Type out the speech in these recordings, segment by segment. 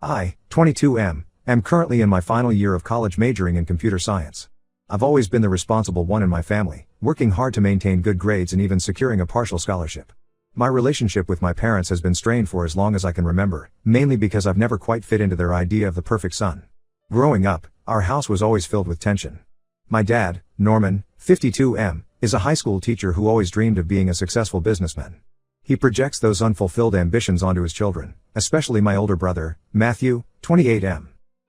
I, 22M, am currently in my final year of college majoring in computer science. I've always been the responsible one in my family, working hard to maintain good grades and even securing a partial scholarship. My relationship with my parents has been strained for as long as I can remember, mainly because I've never quite fit into their idea of the perfect son. Growing up, our house was always filled with tension. My dad, Norman, 52M, is a high school teacher who always dreamed of being a successful businessman. He projects those unfulfilled ambitions onto his children, especially my older brother, Matthew, 28M.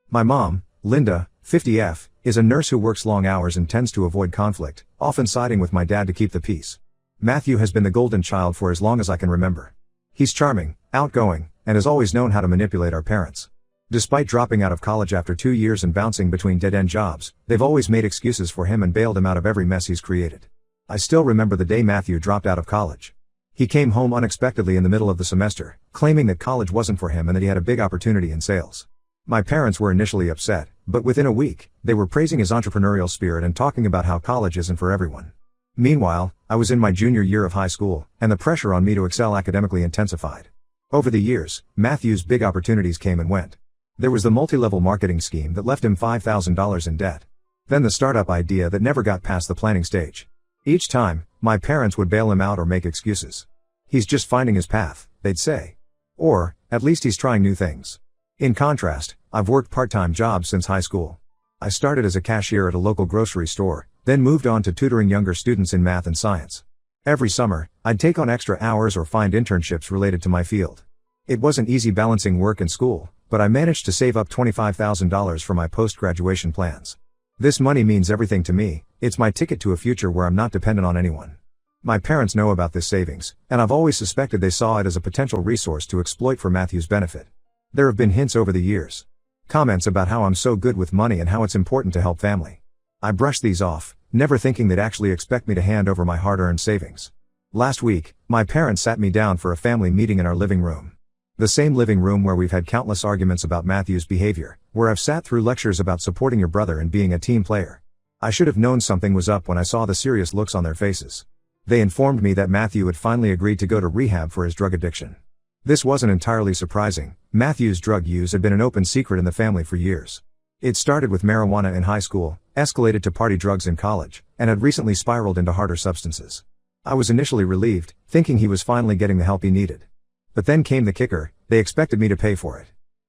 My mom, Linda, 50F, is a nurse who works long hours and tends to avoid conflict, often siding with my dad to keep the peace. Matthew has been the golden child for as long as I can remember. He's charming, outgoing, and has always known how to manipulate our parents. Despite dropping out of college after 2 years and bouncing between dead-end jobs, they've always made excuses for him and bailed him out of every mess he's created. I still remember the day Matthew dropped out of college. He came home unexpectedly in the middle of the semester, claiming that college wasn't for him and that he had a big opportunity in sales. My parents were initially upset, but within a week, they were praising his entrepreneurial spirit and talking about how college isn't for everyone. Meanwhile, I was in my junior year of high school, and the pressure on me to excel academically intensified. Over the years, Matthew's big opportunities came and went. There was the multi-level marketing scheme that left him $5,000 in debt. Then the startup idea that never got past the planning stage. Each time, my parents would bail him out or make excuses. He's just finding his path, they'd say. Or, at least he's trying new things. In contrast, I've worked part-time jobs since high school. I started as a cashier at a local grocery store, then moved on to tutoring younger students in math and science. Every summer, I'd take on extra hours or find internships related to my field. It wasn't easy balancing work and school, but I managed to save up $25,000 for my post-graduation plans. This money means everything to me. It's my ticket to a future where I'm not dependent on anyone. My parents know about this savings, and I've always suspected they saw it as a potential resource to exploit for Matthew's benefit. There have been hints over the years. Comments about how I'm so good with money and how it's important to help family. I brushed these off, never thinking they'd actually expect me to hand over my hard-earned savings. Last week, my parents sat me down for a family meeting in our living room. The same living room where we've had countless arguments about Matthew's behavior, where I've sat through lectures about supporting your brother and being a team player. I should have known something was up when I saw the serious looks on their faces. They informed me that Matthew had finally agreed to go to rehab for his drug addiction. This wasn't entirely surprising. Matthew's drug use had been an open secret in the family for years. It started with marijuana in high school, escalated to party drugs in college, and had recently spiraled into harder substances. I was initially relieved, thinking he was finally getting the help he needed. But then came the kicker, they expected me to pay for it.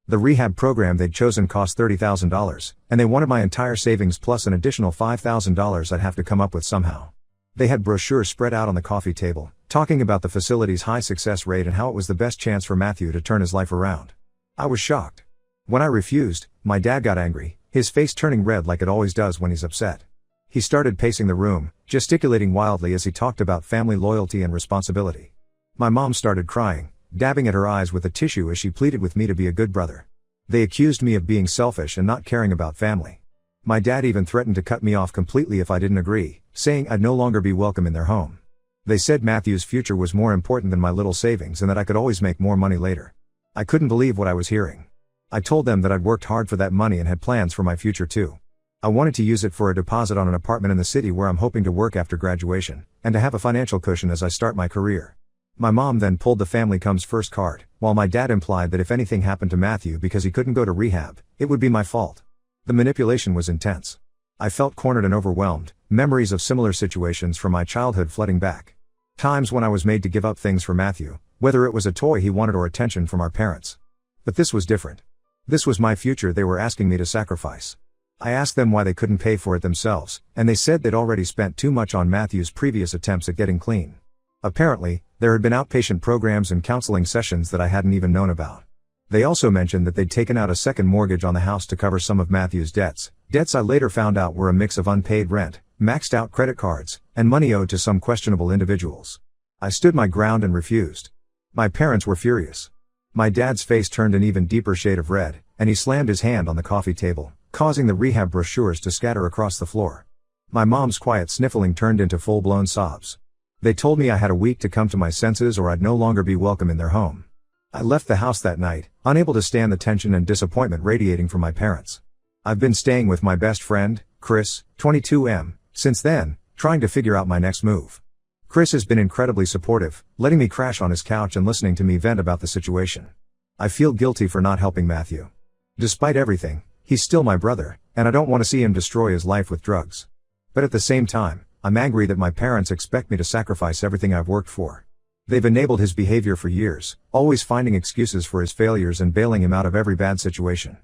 The rehab program they'd chosen cost $30,000, and they wanted my entire savings plus an additional $5,000 I'd have to come up with somehow. They had brochures spread out on the coffee table, talking about the facility's high success rate and how it was the best chance for Matthew to turn his life around. I was shocked. When I refused, my dad got angry, his face turning red like it always does when he's upset. He started pacing the room, gesticulating wildly as he talked about family loyalty and responsibility. My mom started crying, dabbing at her eyes with a tissue as she pleaded with me to be a good brother. They accused me of being selfish and not caring about family. My dad even threatened to cut me off completely if I didn't agree, saying I'd no longer be welcome in their home. They said Matthew's future was more important than my little savings and that I could always make more money later. I couldn't believe what I was hearing. I told them that I'd worked hard for that money and had plans for my future too. I wanted to use it for a deposit on an apartment in the city where I'm hoping to work after graduation, and to have a financial cushion as I start my career. My mom then pulled the family comes first card, while my dad implied that if anything happened to Matthew because he couldn't go to rehab, it would be my fault. The manipulation was intense. I felt cornered and overwhelmed, memories of similar situations from my childhood flooding back. Times when I was made to give up things for Matthew, whether it was a toy he wanted or attention from our parents. But this was different. This was my future they were asking me to sacrifice. I asked them why they couldn't pay for it themselves, and they said they'd already spent too much on Matthew's previous attempts at getting clean. Apparently, there had been outpatient programs and counseling sessions that I hadn't even known about. They also mentioned that they'd taken out a second mortgage on the house to cover some of Matthew's debts I later found out were a mix of unpaid rent, maxed out credit cards, and money owed to some questionable individuals. I stood my ground and refused. My parents were furious. My dad's face turned an even deeper shade of red, and he slammed his hand on the coffee table, causing the rehab brochures to scatter across the floor. My mom's quiet sniffling turned into full-blown sobs. They told me I had a week to come to my senses or I'd no longer be welcome in their home. I left the house that night, unable to stand the tension and disappointment radiating from my parents. I've been staying with my best friend, Chris, 22M, since then, trying to figure out my next move. Chris has been incredibly supportive, letting me crash on his couch and listening to me vent about the situation. I feel guilty for not helping Matthew. Despite everything, he's still my brother, and I don't want to see him destroy his life with drugs. But at the same time, I'm angry that my parents expect me to sacrifice everything I've worked for. They've enabled his behavior for years, always finding excuses for his failures and bailing him out of every bad situation.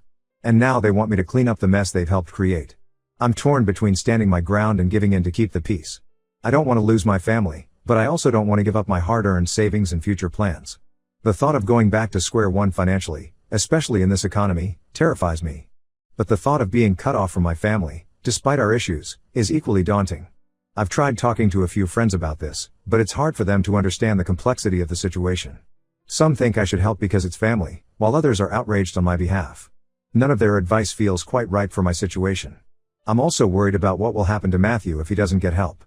And now they want me to clean up the mess they've helped create. I'm torn between standing my ground and giving in to keep the peace. I don't want to lose my family, but I also don't want to give up my hard-earned savings and future plans. The thought of going back to square one financially, especially in this economy, terrifies me. But the thought of being cut off from my family, despite our issues, is equally daunting. I've tried talking to a few friends about this, but it's hard for them to understand the complexity of the situation. Some think I should help because it's family, while others are outraged on my behalf. None of their advice feels quite right for my situation. I'm also worried about what will happen to Matthew if he doesn't get help.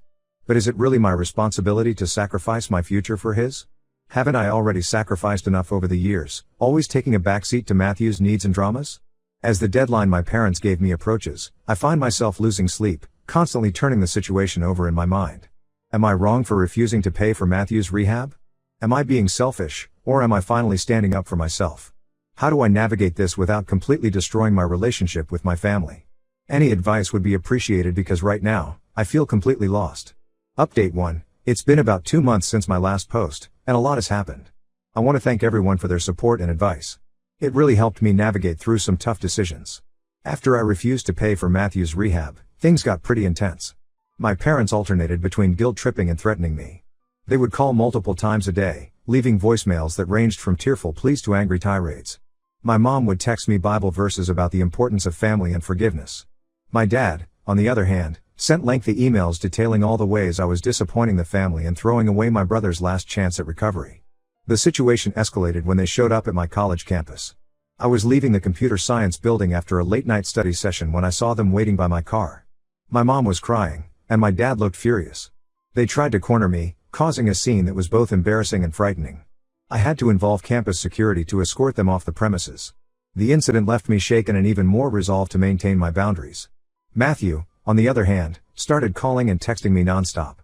But is it really my responsibility to sacrifice my future for his? Haven't I already sacrificed enough over the years, always taking a backseat to Matthew's needs and dramas? As the deadline my parents gave me approaches, I find myself losing sleep, constantly turning the situation over in my mind. Am I wrong for refusing to pay for Matthew's rehab? Am I being selfish, or am I finally standing up for myself? How do I navigate this without completely destroying my relationship with my family? Any advice would be appreciated because right now, I feel completely lost. Update 1. It's been about 2 months since my last post, and a lot has happened. I want to thank everyone for their support and advice. It really helped me navigate through some tough decisions. After I refused to pay for Matthew's rehab, things got pretty intense. My parents alternated between guilt-tripping and threatening me. They would call multiple times a day, leaving voicemails that ranged from tearful pleas to angry tirades. My mom would text me Bible verses about the importance of family and forgiveness. My dad, on the other hand, sent lengthy emails detailing all the ways I was disappointing the family and throwing away my brother's last chance at recovery. The situation escalated when they showed up at my college campus. I was leaving the computer science building after a late-night study session when I saw them waiting by my car. My mom was crying, and my dad looked furious. They tried to corner me, causing a scene that was both embarrassing and frightening. I had to involve campus security to escort them off the premises. The incident left me shaken and even more resolved to maintain my boundaries. Matthew, on the other hand, started calling and texting me nonstop.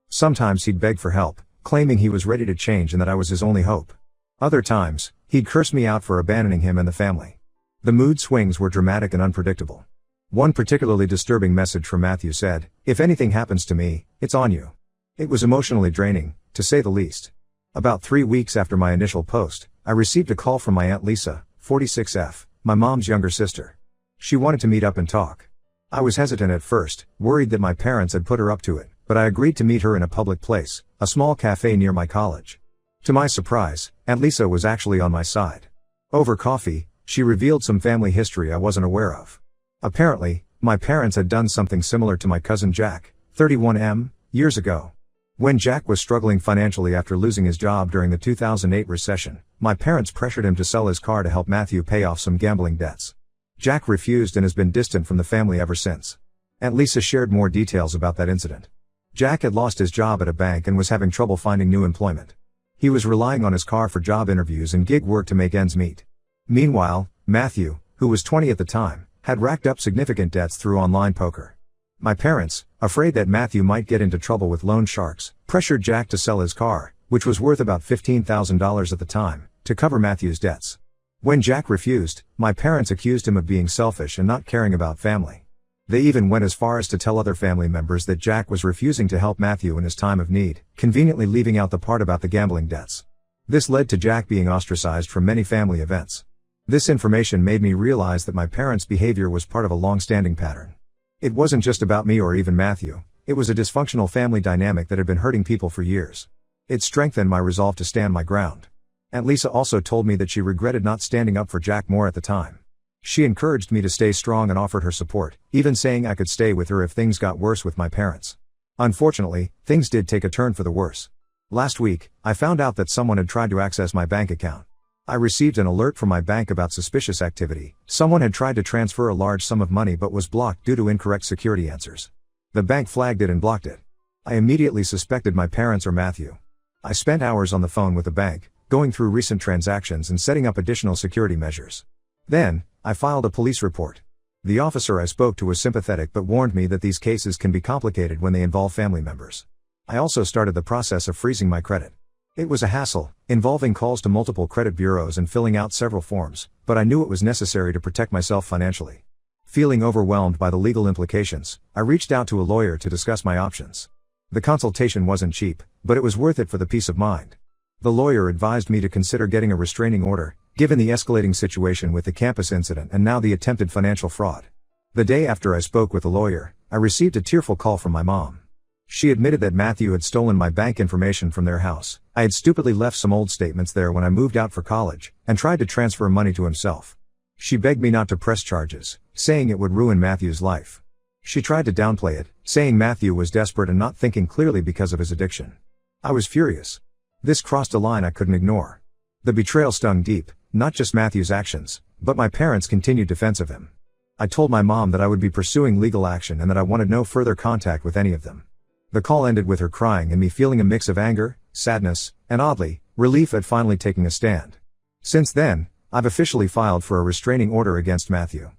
Sometimes he'd beg for help, claiming he was ready to change and that I was his only hope. Other times, he'd curse me out for abandoning him and the family. The mood swings were dramatic and unpredictable. One particularly disturbing message from Matthew said, "If anything happens to me, it's on you." It was emotionally draining, to say the least. About 3 weeks after my initial post, I received a call from my Aunt Lisa, 46F, my mom's younger sister. She wanted to meet up and talk. I was hesitant at first, worried that my parents had put her up to it, but I agreed to meet her in a public place, a small cafe near my college. To my surprise, Aunt Lisa was actually on my side. Over coffee, she revealed some family history I wasn't aware of. Apparently, my parents had done something similar to my cousin Jack, 31M, years ago. When Jack was struggling financially after losing his job during the 2008 recession, my parents pressured him to sell his car to help Matthew pay off some gambling debts. Jack refused and has been distant from the family ever since. Aunt Lisa shared more details about that incident. Jack had lost his job at a bank and was having trouble finding new employment. He was relying on his car for job interviews and gig work to make ends meet. Meanwhile, Matthew, who was 20 at the time, had racked up significant debts through online poker. My parents, afraid that Matthew might get into trouble with loan sharks, pressured Jack to sell his car, which was worth about $15,000 at the time, to cover Matthew's debts. When Jack refused, my parents accused him of being selfish and not caring about family. They even went as far as to tell other family members that Jack was refusing to help Matthew in his time of need, conveniently leaving out the part about the gambling debts. This led to Jack being ostracized from many family events. This information made me realize that my parents' behavior was part of a long-standing pattern. It wasn't just about me or even Matthew, it was a dysfunctional family dynamic that had been hurting people for years. It strengthened my resolve to stand my ground. Aunt Lisa also told me that she regretted not standing up for Jack more at the time. She encouraged me to stay strong and offered her support, even saying I could stay with her if things got worse with my parents. Unfortunately, things did take a turn for the worse. Last week, I found out that someone had tried to access my bank account. I received an alert from my bank about suspicious activity. Someone had tried to transfer a large sum of money but was blocked due to incorrect security answers. The bank flagged it and blocked it. I immediately suspected my parents or Matthew. I spent hours on the phone with the bank, going through recent transactions and setting up additional security measures. Then, I filed a police report. The officer I spoke to was sympathetic but warned me that these cases can be complicated when they involve family members. I also started the process of freezing my credit. It was a hassle, involving calls to multiple credit bureaus and filling out several forms, but I knew it was necessary to protect myself financially. Feeling overwhelmed by the legal implications, I reached out to a lawyer to discuss my options. The consultation wasn't cheap, but it was worth it for the peace of mind. The lawyer advised me to consider getting a restraining order, given the escalating situation with the campus incident and now the attempted financial fraud. The day after I spoke with the lawyer, I received a tearful call from my mom. She admitted that Matthew had stolen my bank information from their house. I had stupidly left some old statements there when I moved out for college, and tried to transfer money to himself. She begged me not to press charges, saying it would ruin Matthew's life. She tried to downplay it, saying Matthew was desperate and not thinking clearly because of his addiction. I was furious. This crossed a line I couldn't ignore. The betrayal stung deep, not just Matthew's actions, but my parents' continued defense of him. I told my mom that I would be pursuing legal action and that I wanted no further contact with any of them. The call ended with her crying and me feeling a mix of anger, sadness, and oddly, relief at finally taking a stand. Since then, I've officially filed for a restraining order against Matthew.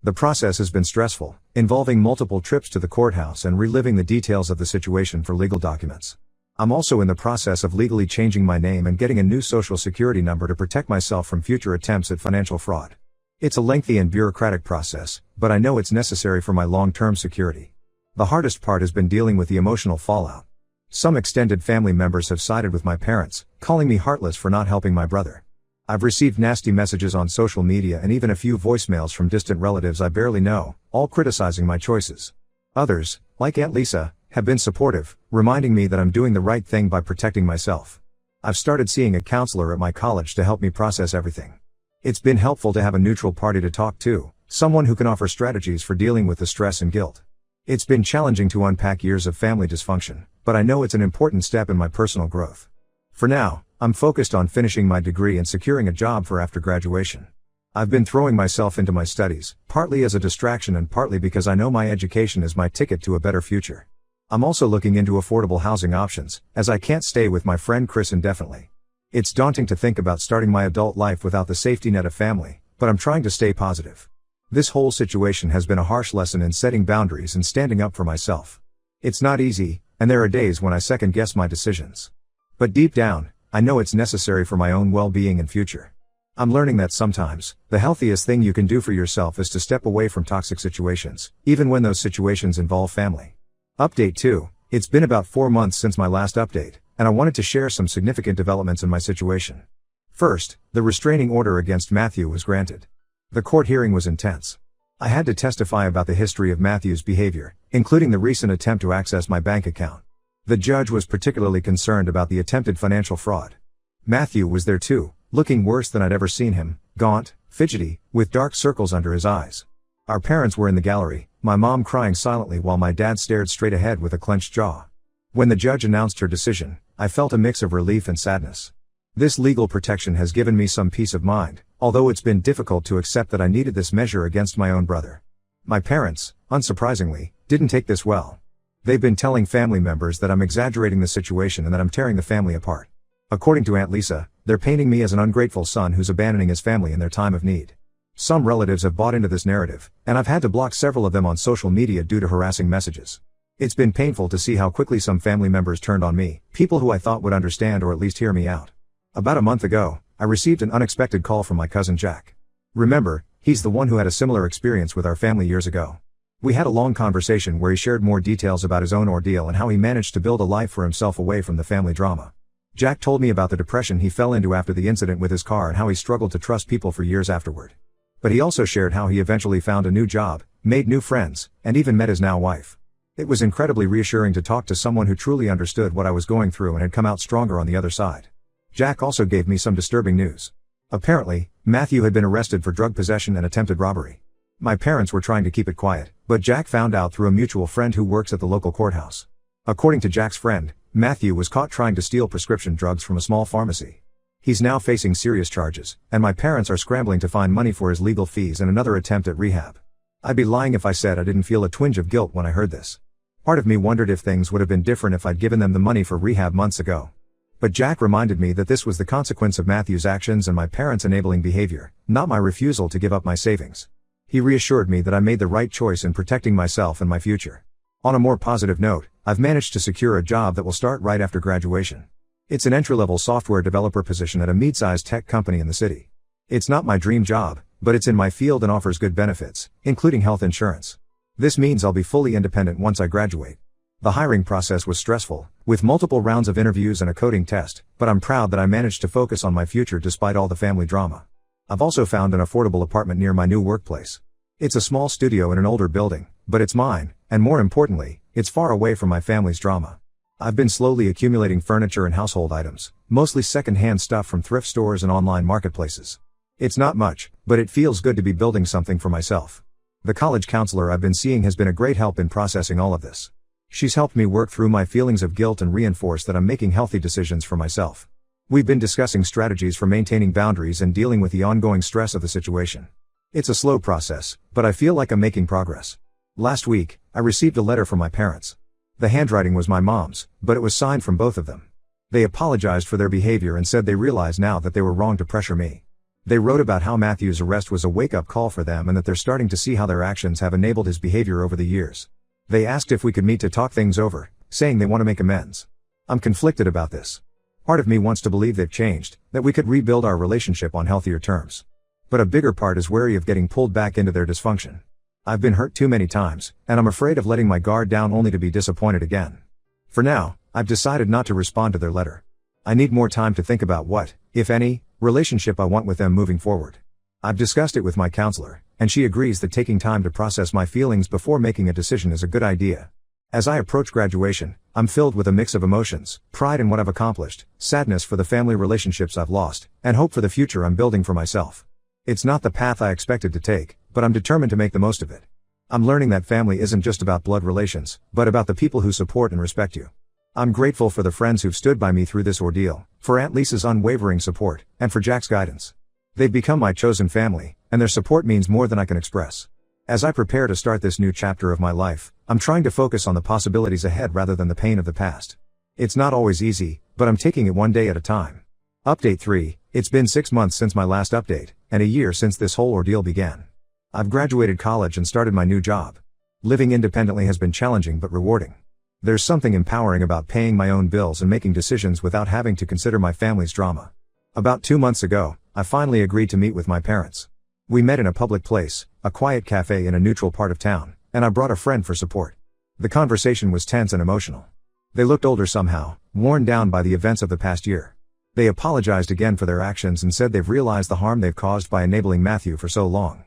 The process has been stressful, involving multiple trips to the courthouse and reliving the details of the situation for legal documents. I'm also in the process of legally changing my name and getting a new social security number to protect myself from future attempts at financial fraud. It's a lengthy and bureaucratic process, but I know it's necessary for my long-term security. The hardest part has been dealing with the emotional fallout. Some extended family members have sided with my parents, calling me heartless for not helping my brother. I've received nasty messages on social media and even a few voicemails from distant relatives I barely know, all criticizing my choices. Others, like Aunt Lisa, have been supportive, reminding me that I'm doing the right thing by protecting myself. I've started seeing a counselor at my college to help me process everything. It's been helpful to have a neutral party to talk to, someone who can offer strategies for dealing with the stress and guilt. It's been challenging to unpack years of family dysfunction, but I know it's an important step in my personal growth. For now, I'm focused on finishing my degree and securing a job for after graduation. I've been throwing myself into my studies, partly as a distraction and partly because I know my education is my ticket to a better future. I'm also looking into affordable housing options, as I can't stay with my friend Chris indefinitely. It's daunting to think about starting my adult life without the safety net of family, but I'm trying to stay positive. This whole situation has been a harsh lesson in setting boundaries and standing up for myself. It's not easy, and there are days when I second-guess my decisions. But deep down, I know it's necessary for my own well-being and future. I'm learning that sometimes, the healthiest thing you can do for yourself is to step away from toxic situations, even when those situations involve family. Update 2. It's been about 4 months since my last update, and I wanted to share some significant developments in my situation. First, the restraining order against Matthew was granted. The court hearing was intense. I had to testify about the history of Matthew's behavior, including the recent attempt to access my bank account. The judge was particularly concerned about the attempted financial fraud. Matthew was there too, looking worse than I'd ever seen him, gaunt, fidgety, with dark circles under his eyes. Our parents were in the gallery, my mom crying silently while my dad stared straight ahead with a clenched jaw. When the judge announced her decision, I felt a mix of relief and sadness. This legal protection has given me some peace of mind, although it's been difficult to accept that I needed this measure against my own brother. My parents, unsurprisingly, didn't take this well. They've been telling family members that I'm exaggerating the situation and that I'm tearing the family apart. According to Aunt Lisa, they're painting me as an ungrateful son who's abandoning his family in their time of need. Some relatives have bought into this narrative, and I've had to block several of them on social media due to harassing messages. It's been painful to see how quickly some family members turned on me, people who I thought would understand or at least hear me out. About a month ago, I received an unexpected call from my cousin Jack. Remember, he's the one who had a similar experience with our family years ago. We had a long conversation where he shared more details about his own ordeal and how he managed to build a life for himself away from the family drama. Jack told me about the depression he fell into after the incident with his car and how he struggled to trust people for years afterward. But he also shared how he eventually found a new job, made new friends, and even met his now wife. It was incredibly reassuring to talk to someone who truly understood what I was going through and had come out stronger on the other side. Jack also gave me some disturbing news. Apparently, Matthew had been arrested for drug possession and attempted robbery. My parents were trying to keep it quiet, but Jack found out through a mutual friend who works at the local courthouse. According to Jack's friend, Matthew was caught trying to steal prescription drugs from a small pharmacy. He's now facing serious charges, and my parents are scrambling to find money for his legal fees and another attempt at rehab. I'd be lying if I said I didn't feel a twinge of guilt when I heard this. Part of me wondered if things would have been different if I'd given them the money for rehab months ago. But Jack reminded me that this was the consequence of Matthew's actions and my parents' enabling behavior, not my refusal to give up my savings. He reassured me that I made the right choice in protecting myself and my future. On a more positive note, I've managed to secure a job that will start right after graduation. It's an entry-level software developer position at a mid-sized tech company in the city. It's not my dream job, but it's in my field and offers good benefits, including health insurance. This means I'll be fully independent once I graduate. The hiring process was stressful, with multiple rounds of interviews and a coding test, but I'm proud that I managed to focus on my future despite all the family drama. I've also found an affordable apartment near my new workplace. It's a small studio in an older building, but it's mine, and more importantly, it's far away from my family's drama. I've been slowly accumulating furniture and household items, mostly second-hand stuff from thrift stores and online marketplaces. It's not much, but it feels good to be building something for myself. The college counselor I've been seeing has been a great help in processing all of this. She's helped me work through my feelings of guilt and reinforce that I'm making healthy decisions for myself. We've been discussing strategies for maintaining boundaries and dealing with the ongoing stress of the situation. It's a slow process, but I feel like I'm making progress. Last week, I received a letter from my parents. The handwriting was my mom's, but it was signed from both of them. They apologized for their behavior and said they realize now that they were wrong to pressure me. They wrote about how Matthew's arrest was a wake-up call for them and that they're starting to see how their actions have enabled his behavior over the years. They asked if we could meet to talk things over, saying they want to make amends. I'm conflicted about this. Part of me wants to believe they've changed, that we could rebuild our relationship on healthier terms. But a bigger part is wary of getting pulled back into their dysfunction. I've been hurt too many times, and I'm afraid of letting my guard down only to be disappointed again. For now, I've decided not to respond to their letter. I need more time to think about what, if any, relationship I want with them moving forward. I've discussed it with my counselor, and she agrees that taking time to process my feelings before making a decision is a good idea. As I approach graduation, I'm filled with a mix of emotions, pride in what I've accomplished, sadness for the family relationships I've lost, and hope for the future I'm building for myself. It's not the path I expected to take, but I'm determined to make the most of it. I'm learning that family isn't just about blood relations, but about the people who support and respect you. I'm grateful for the friends who've stood by me through this ordeal, for Aunt Lisa's unwavering support, and for Jack's guidance. They've become my chosen family, and their support means more than I can express. As I prepare to start this new chapter of my life, I'm trying to focus on the possibilities ahead rather than the pain of the past. It's not always easy, but I'm taking it one day at a time. Update 3, it's been 6 months since my last update, and a year since this whole ordeal began. I've graduated college and started my new job. Living independently has been challenging but rewarding. There's something empowering about paying my own bills and making decisions without having to consider my family's drama. About 2 months ago, I finally agreed to meet with my parents. We met in a public place, a quiet cafe in a neutral part of town, and I brought a friend for support. The conversation was tense and emotional. They looked older somehow, worn down by the events of the past year. They apologized again for their actions and said they've realized the harm they've caused by enabling Matthew for so long.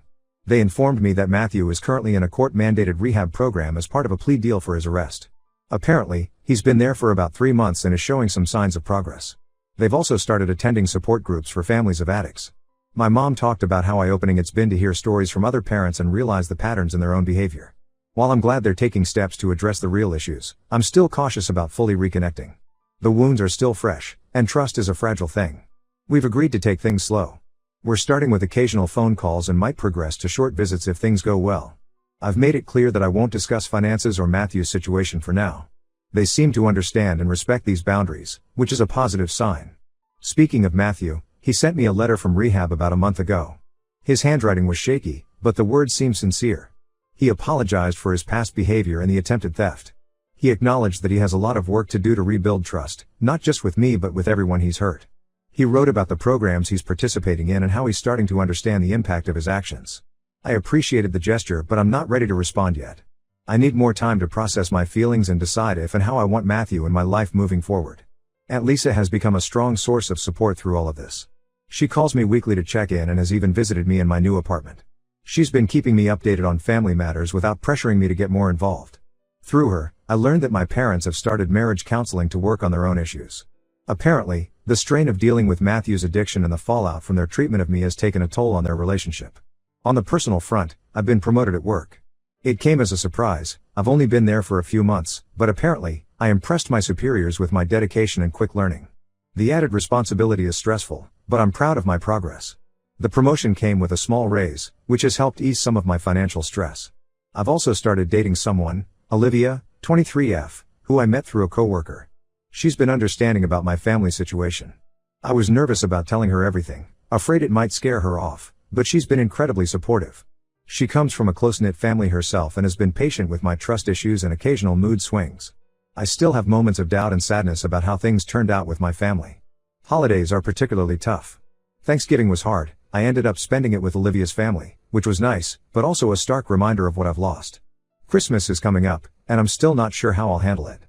They informed me that Matthew is currently in a court-mandated rehab program as part of a plea deal for his arrest. Apparently, he's been there for about 3 months and is showing some signs of progress. They've also started attending support groups for families of addicts. My mom talked about how eye-opening it's been to hear stories from other parents and realize the patterns in their own behavior. While I'm glad they're taking steps to address the real issues, I'm still cautious about fully reconnecting. The wounds are still fresh, and trust is a fragile thing. We've agreed to take things slow. We're starting with occasional phone calls and might progress to short visits if things go well. I've made it clear that I won't discuss finances or Matthew's situation for now. They seem to understand and respect these boundaries, which is a positive sign. Speaking of Matthew, he sent me a letter from rehab about a month ago. His handwriting was shaky, but the words seemed sincere. He apologized for his past behavior and the attempted theft. He acknowledged that he has a lot of work to do to rebuild trust, not just with me but with everyone he's hurt. He wrote about the programs he's participating in and how he's starting to understand the impact of his actions. I appreciated the gesture, but I'm not ready to respond yet. I need more time to process my feelings and decide if and how I want Matthew in my life moving forward. Aunt Lisa has become a strong source of support through all of this. She calls me weekly to check in and has even visited me in my new apartment. She's been keeping me updated on family matters without pressuring me to get more involved. Through her, I learned that my parents have started marriage counseling to work on their own issues. Apparently, the strain of dealing with Matthew's addiction and the fallout from their treatment of me has taken a toll on their relationship. On the personal front, I've been promoted at work. It came as a surprise. I've only been there for a few months, but apparently, I impressed my superiors with my dedication and quick learning. The added responsibility is stressful, but I'm proud of my progress. The promotion came with a small raise, which has helped ease some of my financial stress. I've also started dating someone, Olivia, 23F, who I met through a coworker. She's been understanding about my family situation. I was nervous about telling her everything, afraid it might scare her off, but she's been incredibly supportive. She comes from a close-knit family herself and has been patient with my trust issues and occasional mood swings. I still have moments of doubt and sadness about how things turned out with my family. Holidays are particularly tough. Thanksgiving was hard. I ended up spending it with Olivia's family, which was nice, but also a stark reminder of what I've lost. Christmas is coming up, and I'm still not sure how I'll handle it.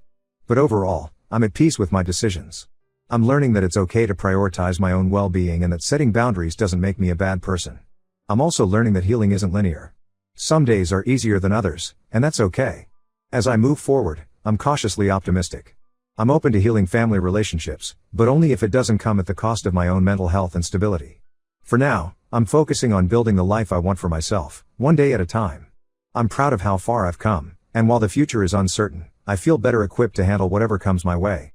But overall, I'm at peace with my decisions. I'm learning that it's okay to prioritize my own well-being and that setting boundaries doesn't make me a bad person. I'm also learning that healing isn't linear. Some days are easier than others, and that's okay. As I move forward, I'm cautiously optimistic. I'm open to healing family relationships, but only if it doesn't come at the cost of my own mental health and stability. For now, I'm focusing on building the life I want for myself, one day at a time. I'm proud of how far I've come, and while the future is uncertain, I feel better equipped to handle whatever comes my way.